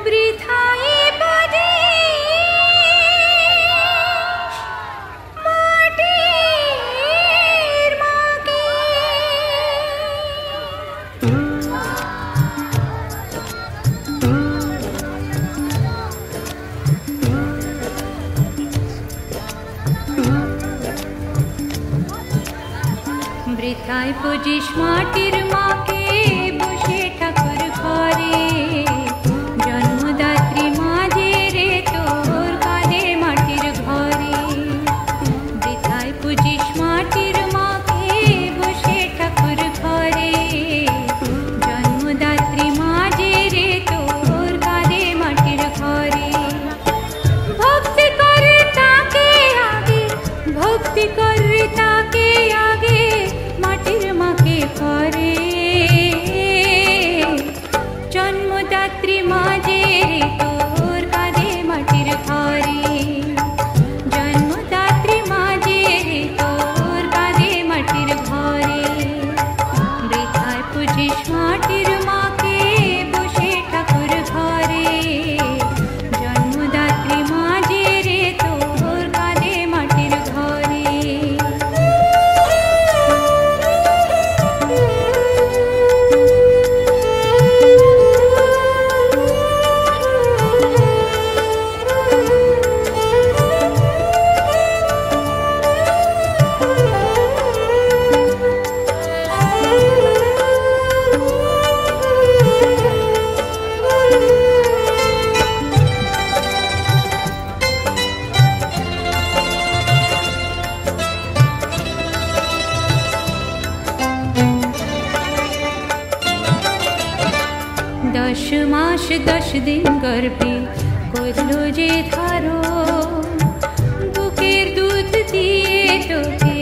বৃথায় বাজে মাটির মাকে বৃথায় পুজিস মাটির মাকে বসে ঠাকুর ঘরে জন্মদাত্রী মাঝে রে তোর কাঁদে মাটির ঘরে বৃথায় পুজিস মাটির মাকে বসে ঠাকুর ঘরে জন্মদাত্রী মাঝে রে তোর কাঁদে মাটির ঘরে ভক্তি করে তাকে আগে ভক্তি করে তাকে আগে মাটির মাকে করে জন্মদাত্রী মাঝে রে তোর কাঁদে মাটির ঘরে জন্মদাত্রী মাঝে রে তোর কাঁদে মাটির ঘরে বৃথায় পুজিস মাটির মাকে বসে ঠাকুর ঘরে জন্মদাত্রী মাঝে রে তোর কাঁদে মাটির ঘরে दश मास 10 दिन गर्भे करलो जे धारण बुकेर दूध दिए तोके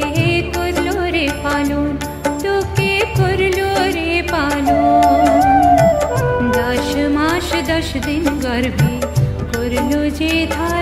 करलो रे पालन तोके करलो रे पालन 10 मास 10 दिन गर्भे करलो जे धारण